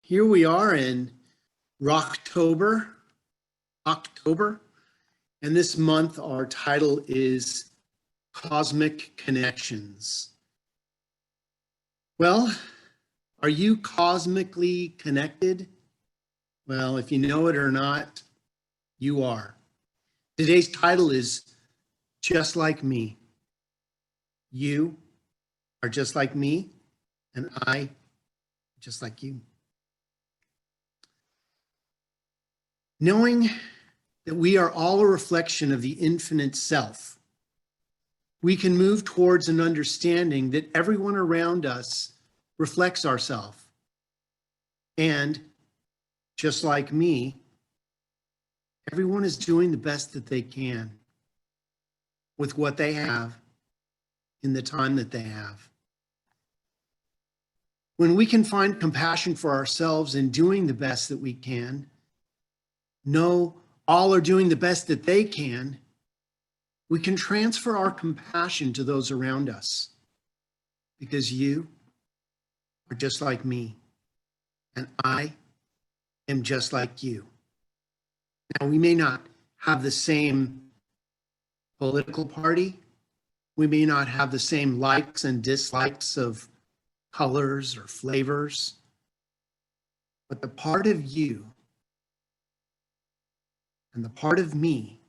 Here we are in Rocktober, October, and this month our title is Cosmic Connections. Well, are you cosmically connected? Well, if you know it or not, you are. Today's title is Just Like Me. You are just like me, and I just like you. Knowing that we are all a reflection of the infinite self, we can move towards an understanding that everyone around us reflects ourselves. And just like me, everyone is doing the best that they can with what they have in the time that they have. When we can find compassion for ourselves in doing the best that we can, know all are doing the best that they can, we can transfer our compassion to those around us, because you are just like me, and I am just like you. Now, we may not have the same political party. We may not have the same likes and dislikes of colors or flavors, but the part of you and the part of me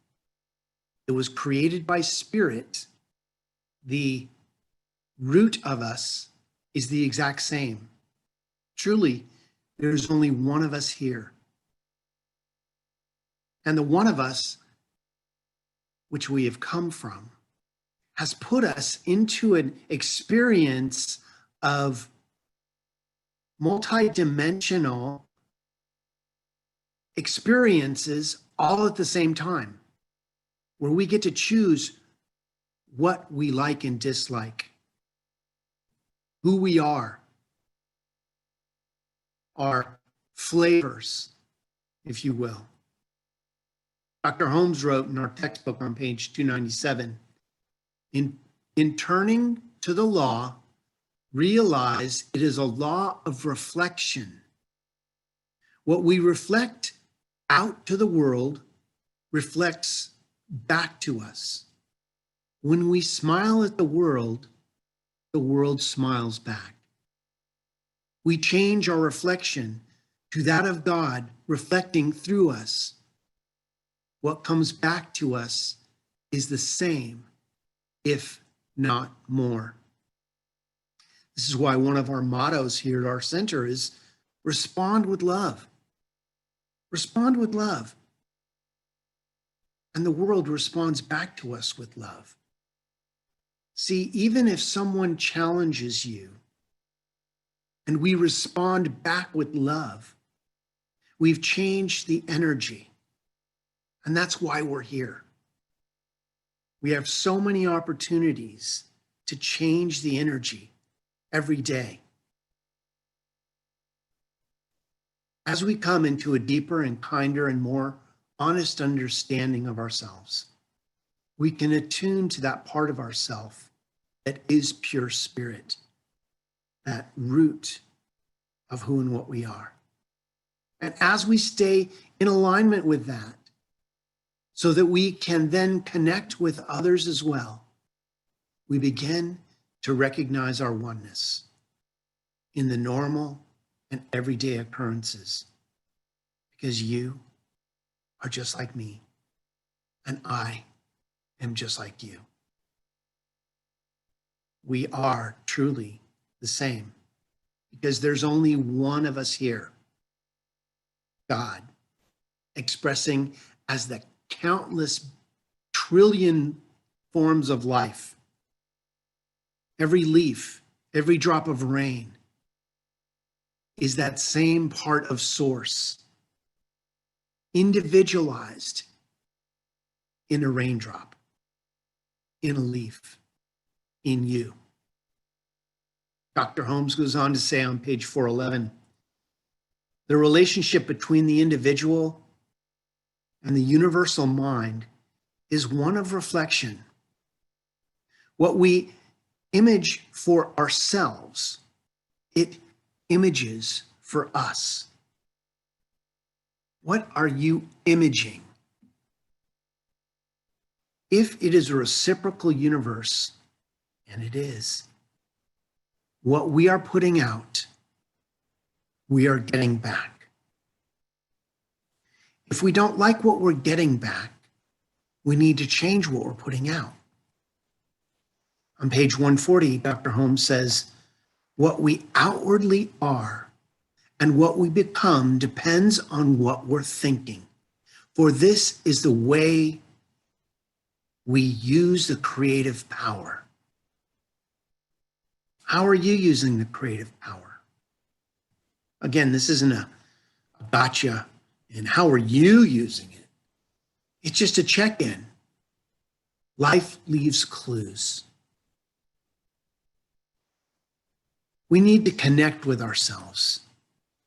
that was created by Spirit, the root of us is the exact same. Truly, there's only one of us here. And the one of us, which we have come from, has put us into an experience of multidimensional experiences all at the same time, where we get to choose what we like and dislike, who we are, our flavors, if you will. Dr. Holmes wrote in our textbook on page 297, in turning to the law, realize it is a law of reflection. What we reflect out to the world reflects back to us. When we smile at the world smiles back. We change our reflection to that of God reflecting through us. What comes back to us is the same, if not more. This is why one of our mottos here at our center is respond with love. Respond with love. And the world responds back to us with love. See, even if someone challenges you and we respond back with love, we've changed the energy. And that's why we're here. We have so many opportunities to change the energy every day. As we come into a deeper and kinder and more honest understanding of ourselves, we can attune to that part of ourself that is pure spirit, that root of who and what we are. And as we stay in alignment with that, so that we can then connect with others as well, we begin to recognize our oneness in the normal and everyday occurrences, because you are just like me, and I am just like you. We are truly the same, because there's only one of us here, God, expressing as the countless trillion forms of life. Every leaf, every drop of rain is that same part of source, individualized in a raindrop, in a leaf, in you. Dr. Holmes goes on to say on page 411, the relationship between the individual and the universal mind is one of reflection. What we image for ourselves, it images for us? What are you imaging? If it is a reciprocal universe, and it is, what we are putting out, we are getting back. If we don't like what we're getting back, we need to change what we're putting out. On page 140, Dr. Holmes says, what we outwardly are and what we become depends on what we're thinking. For this is the way we use the creative power. How are you using the creative power? Again, this isn't a gotcha, and how are you using it? It's just a check-in. Life leaves clues. We need to connect with ourselves,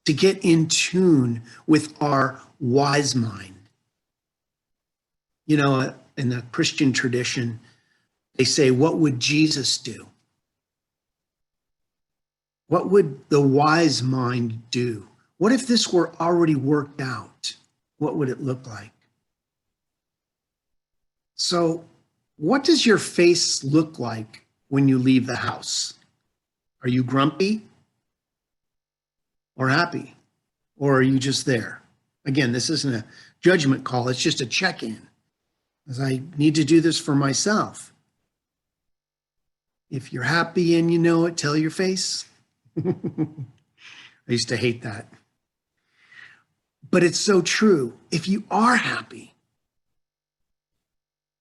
to get in tune with our wise mind. You know, in the Christian tradition, they say, what would Jesus do? What would the wise mind do? What if this were already worked out? What would it look like? So, what does your face look like when you leave the house? Are you grumpy or happy? Or are you just there? Again, this isn't a judgment call, it's just a check-in, as I need to do this for myself. If you're happy and you know it, tell your face. I used to hate that. But it's so true. If you are happy,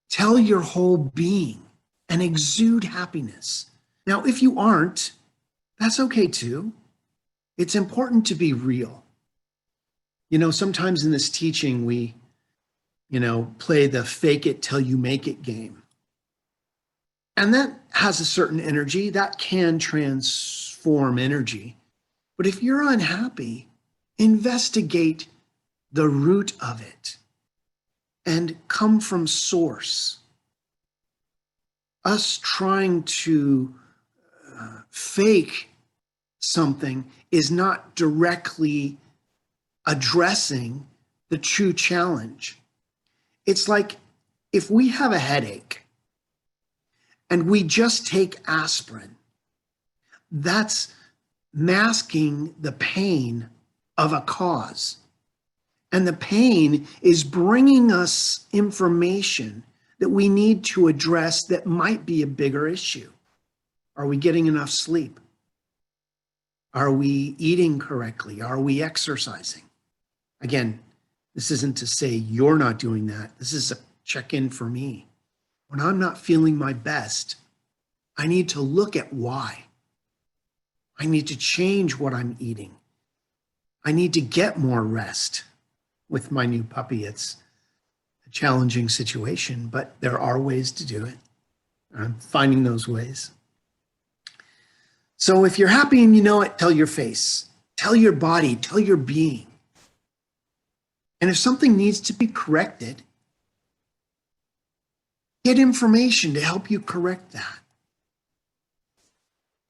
tell your whole being and exude happiness. Now, if you aren't, that's okay too. It's important to be real. You know, sometimes in this teaching, we, play the fake it till you make it game. And that has a certain energy that can transform energy. But if you're unhappy, investigate the root of it and come from source. Us trying to fake something is not directly addressing the true challenge. It's like if we have a headache and we just take aspirin, that's masking the pain of a cause. And the pain is bringing us information that we need to address that might be a bigger issue. Are we getting enough sleep? Are we eating correctly? Are we exercising? Again, this isn't to say you're not doing that. This is a check-in for me. When I'm not feeling my best, I need to look at why. I need to change what I'm eating. I need to get more rest. With my new puppy, it's a challenging situation, but there are ways to do it. I'm finding those ways. So if you're happy and you know it, tell your face, tell your body, tell your being. And if something needs to be corrected, get information to help you correct that.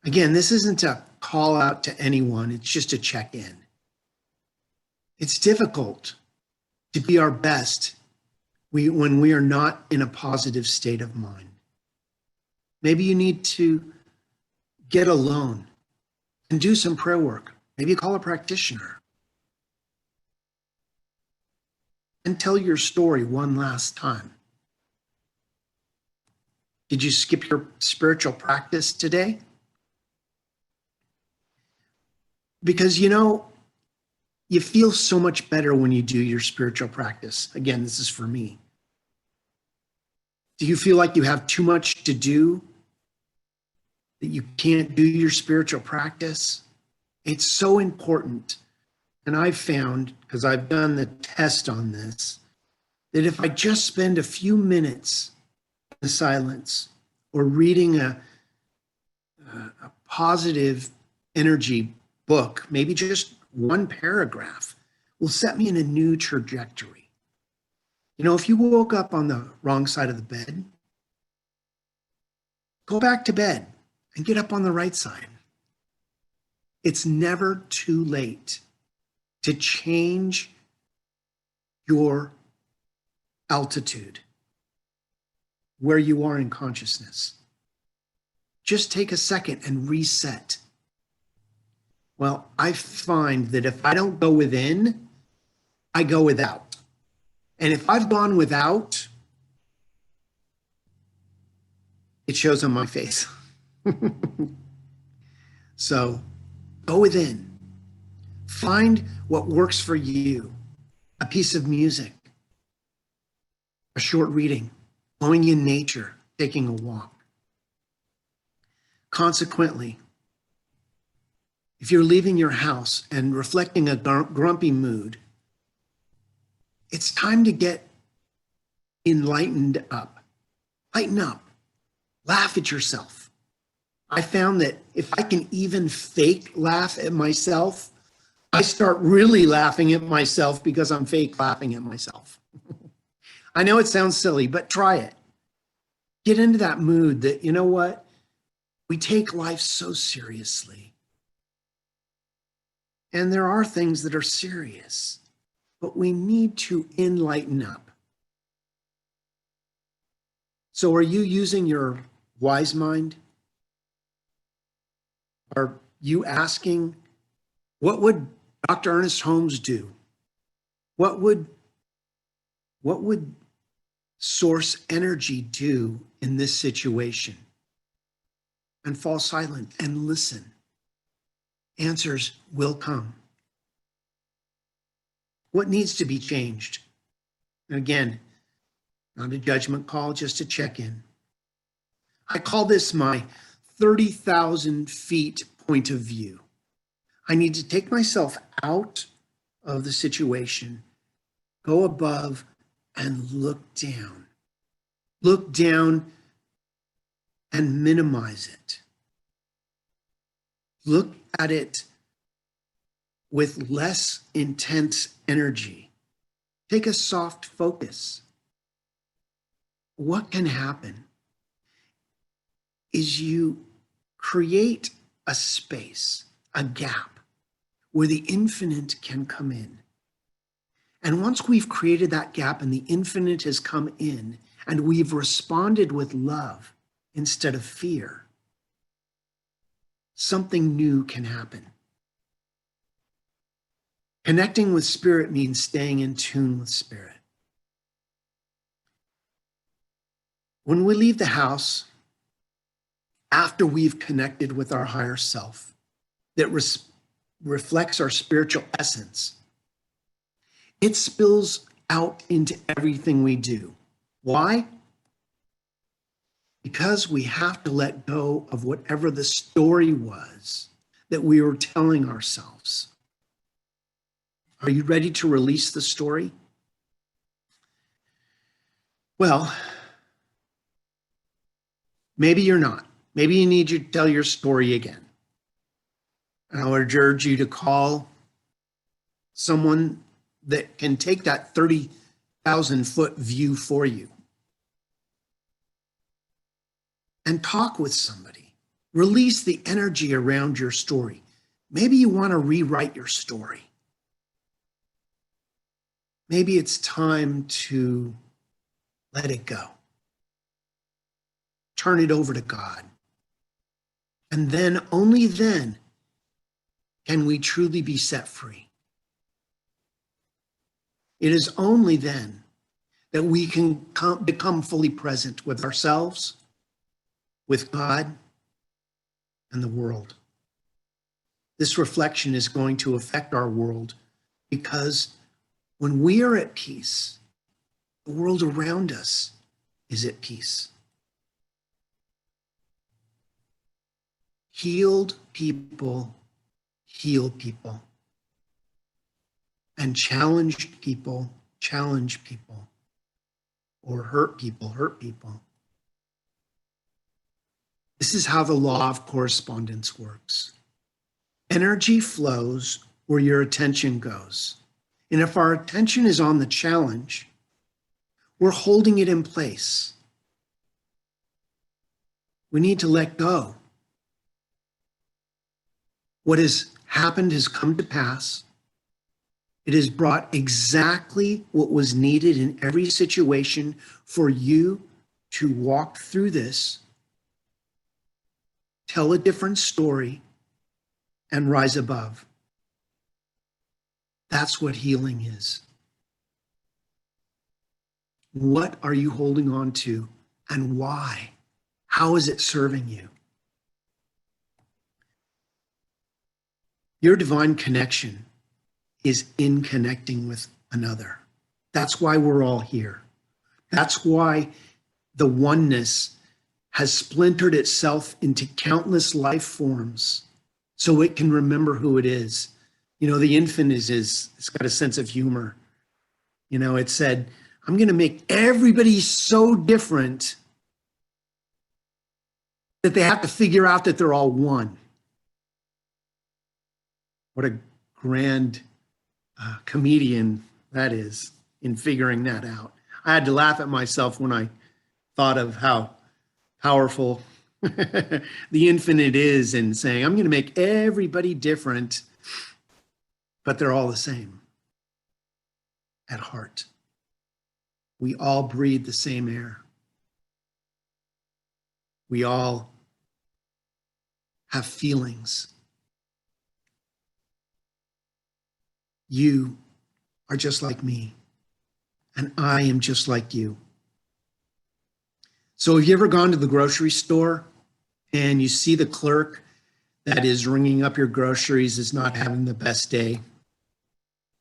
Again, this isn't a call out to anyone, it's just a check-in. It's difficult to be our best when we are not in a positive state of mind. Maybe you need to get alone and do some prayer work. Maybe call a practitioner and tell your story one last time. Did you skip your spiritual practice today? Because you feel so much better when you do your spiritual practice. Again, this is for me. Do you feel like you have too much to do, that you can't do your spiritual practice? It's so important. And I've found, because I've done the test on this, that if I just spend a few minutes in silence or reading a positive energy book, maybe just one paragraph, will set me in a new trajectory. If you woke up on the wrong side of the bed, go back to bed and get up on the right side. It's never too late to change your altitude, where you are in consciousness. Just take a second and reset. Well, I find that if I don't go within, I go without. And if I've gone without, it shows on my face. So go within. Find what works for you. A piece of music, a short reading, going in nature, taking a walk. Consequently, if you're leaving your house and reflecting a grumpy mood, it's time to get enlightened up. Lighten up. Laugh at yourself. I found that if I can even fake laugh at myself, I start really laughing at myself because I'm fake laughing at myself. I know it sounds silly, but try it. Get into that mood that, you know what? We take life so seriously. And there are things that are serious, but we need to enlighten up. So are you using your wise mind? Are you asking, what would Dr. Ernest Holmes do? What would source energy do in this situation? And fall silent and listen. Answers will come. What needs to be changed? Again, not a judgment call, just a check-in. I call this my 30,000 feet point of view. I need to take myself out of the situation, go above, and look down. Look down and minimize it. Look at it with less intense energy. Take a soft focus. What can happen is you create a space, a gap, where the infinite can come in. And once we've created that gap and the infinite has come in, and we've responded with love instead of fear, something new can happen. Connecting with spirit means staying in tune with spirit. When we leave the house, after we've connected with our higher self that reflects our spiritual essence, it spills out into everything we do. Why? Because we have to let go of whatever the story was that we were telling ourselves. Are you ready to release the story? Well, maybe you're not. Maybe you need to tell your story again. And I would urge you to call someone that can take that 30,000 foot view for you. And talk with somebody. Release the energy around your story. Maybe you want to rewrite your story. Maybe it's time to let it go. Turn it over to God. And then, only then, can we truly be set free. It is only then that we can become fully present with ourselves, with God, and the world. This reflection is going to affect our world because when we are at peace, the world around us is at peace. Healed people heal people. And challenged people challenge people. Or hurt people hurt people. This is how the law of correspondence works. Energy flows where your attention goes. And if our attention is on the challenge, we're holding it in place. We need to let go. What has happened has come to pass. It has brought exactly what was needed in every situation for you to walk through this, tell a different story, and rise above. That's what healing is. What are you holding on to and why? How is it serving you? Your divine connection is in connecting with another. That's why we're all here. That's why the oneness has splintered itself into countless life forms so it can remember who it is. You know, the infant it's got a sense of humor. You know, it said, I'm going to make everybody so different that they have to figure out that they're all one. What a grand comedian that is in figuring that out. I had to laugh at myself when I thought of how powerful the infinite is in saying, I'm going to make everybody different, but they're all the same at heart. We all breathe the same air. We all have feelings. You are just like me, and I am just like you. So have you ever gone to the grocery store and you see the clerk that is ringing up your groceries is not having the best day?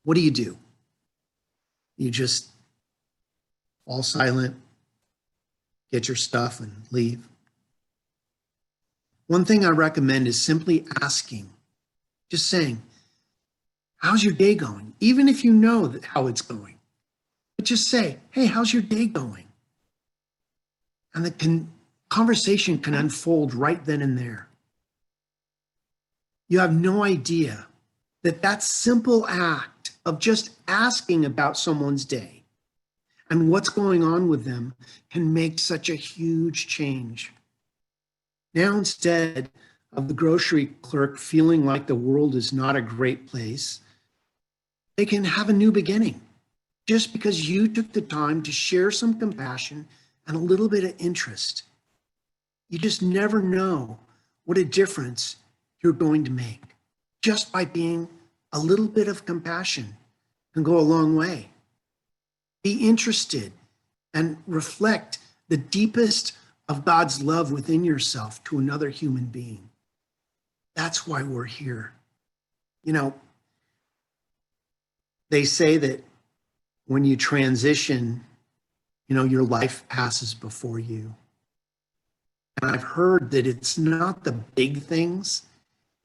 What do? You just fall silent, get your stuff, and leave. One thing I recommend is simply asking, just saying, how's your day going? Even if you know how it's going, but just say, hey, how's your day going? And the conversation can unfold right then and there. You have no idea that simple act of just asking about someone's day and what's going on with them can make such a huge change. Now, instead of the grocery clerk feeling like the world is not a great place, they can have a new beginning just because you took the time to share some compassion and a little bit of interest. You just never know what a difference you're going to make. Just by being a little bit of compassion can go a long way. Be interested and reflect the deepest of God's love within yourself to another human being. That's why we're here. You know, they say that when you transition, you know, your life passes before you. And I've heard that it's not the big things,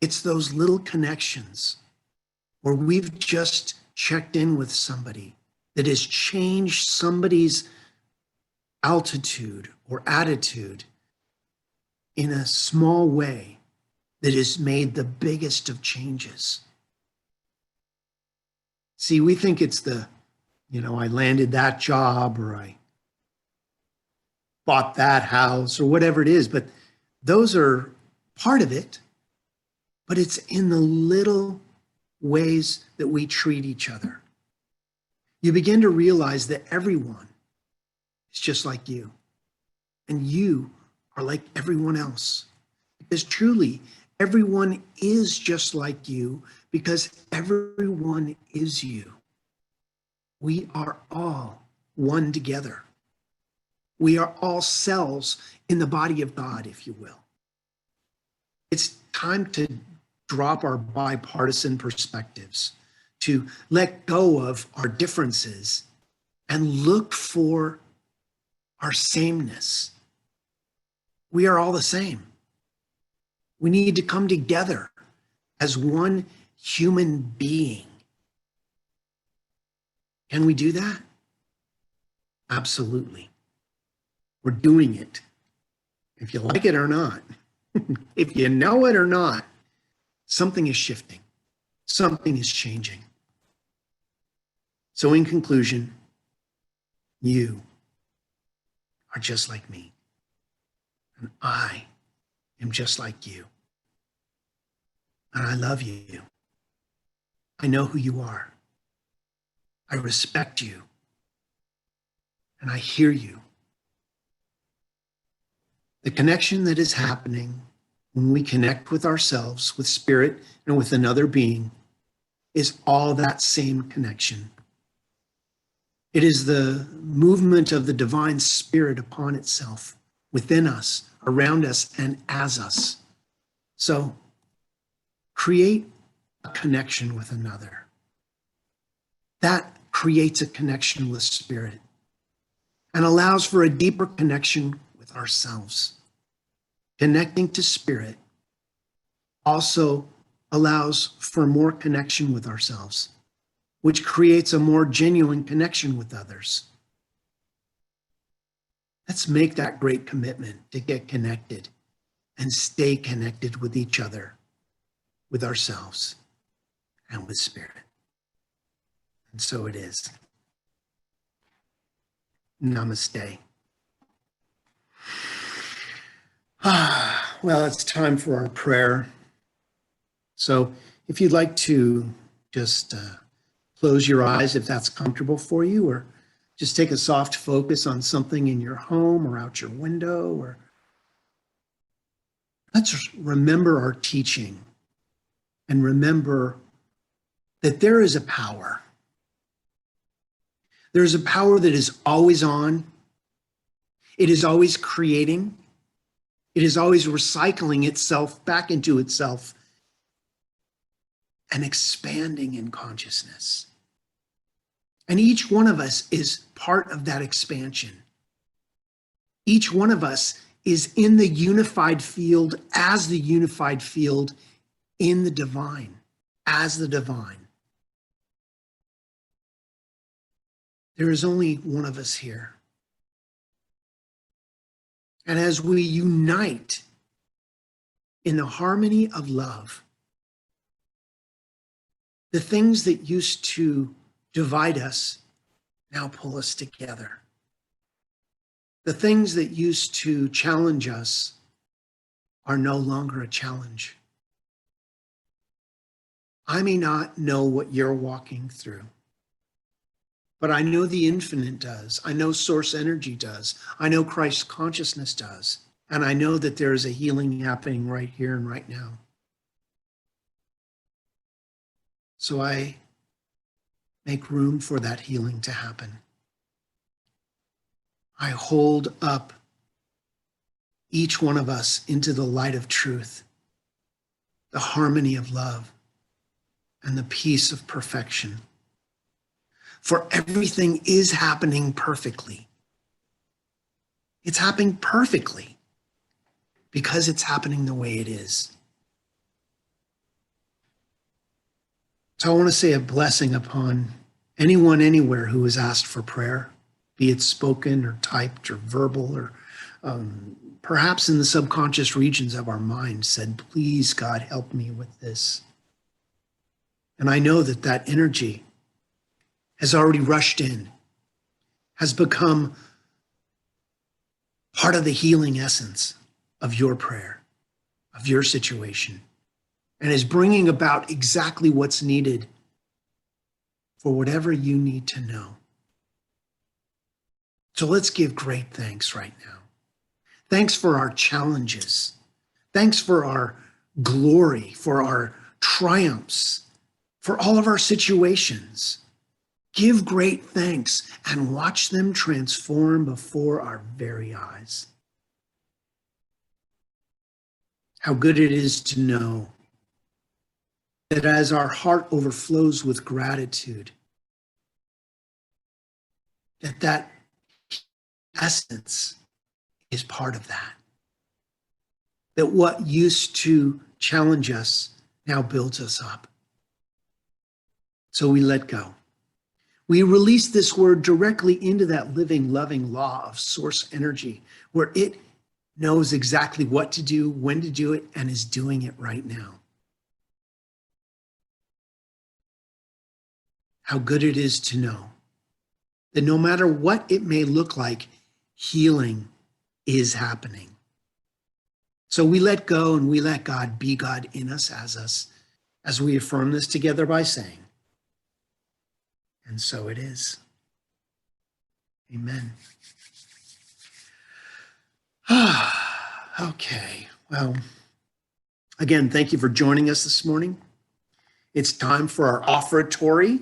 it's those little connections where we've just checked in with somebody that has changed somebody's altitude or attitude in a small way that has made the biggest of changes. See, we think it's I landed that job or I bought that house or whatever it is, but those are part of it. But it's in the little ways that we treat each other. You begin to realize that everyone is just like you, and you are like everyone else. Because truly, everyone is just like you because everyone is you. We are all one together. We are all cells in the body of God, if you will. It's time to drop our bipartisan perspectives, to let go of our differences and look for our sameness. We are all the same. We need to come together as one human being. Can we do that? Absolutely. We're doing it. If you like it or not, if you know it or not, something is shifting. Something is changing. So in conclusion, you are just like me. And I am just like you. And I love you. I know who you are. I respect you. And I hear you. The connection that is happening when we connect with ourselves, with spirit, and with another being is all that same connection. It is the movement of the divine spirit upon itself, within us, around us, and as us. So create a connection with another. That creates a connection with spirit and allows for a deeper connection with ourselves. Connecting to spirit also allows for more connection with ourselves, which creates a more genuine connection with others. Let's make that great commitment to get connected and stay connected with each other, with ourselves, and with spirit. And so it is. Namaste. Well, it's time for our prayer. So if you'd like to just close your eyes if that's comfortable for you, or just take a soft focus on something in your home or out your window, or let's remember our teaching and remember that there is a power. There is a power that is always on. It is always creating. It is always recycling itself back into itself and expanding in consciousness. And each one of us is part of that expansion. Each one of us is in the unified field as the unified field in the divine, as the divine. There is only one of us here. And as we unite in the harmony of love, the things that used to divide us now pull us together. The things that used to challenge us are no longer a challenge. I may not know what you're walking through, but I know the infinite does. I know source energy does. I know Christ consciousness does. And I know that there is a healing happening right here and right now. So I make room for that healing to happen. I hold up each one of us into the light of truth, the harmony of love, and the peace of perfection. For everything is happening perfectly. It's happening perfectly because it's happening the way it is. So I want to say a blessing upon anyone anywhere who has asked for prayer, be it spoken or typed or verbal, or perhaps in the subconscious regions of our mind said, please, God, help me with this. And I know that that energy has already rushed in, has become part of the healing essence of your prayer, of your situation, and is bringing about exactly what's needed for whatever you need to know. So let's give great thanks right now. Thanks for our challenges. Thanks for our glory, for our triumphs, for all of our situations. Give great thanks and watch them transform before our very eyes. How good it is to know that as our heart overflows with gratitude, that essence is part of that. That what used to challenge us now builds us up. So we let go. We release this word directly into that living, loving law of source energy, where it knows exactly what to do, when to do it, and is doing it right now. How good it is to know that no matter what it may look like, healing is happening. So we let go and we let God be God in us, as we affirm this together by saying, And so it is. Amen. Okay. Well, again, thank you for joining us this morning. It's time for our offertory.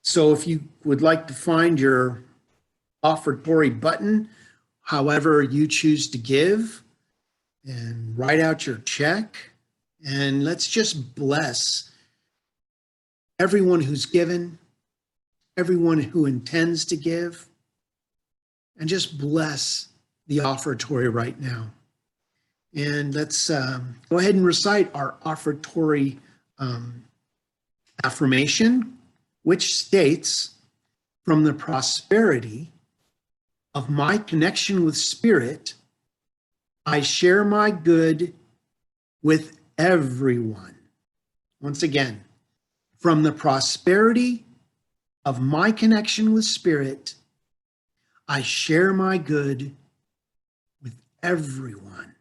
So if you would like to find your offertory button, however you choose to give, and write out your check, and let's just bless everyone who's given, everyone who intends to give, and just bless the offertory right now. And let's go ahead and recite our offertory affirmation, which states, from the prosperity of my connection with Spirit, I share my good with everyone. Once again, from the prosperity of my connection with Spirit, I share my good with everyone.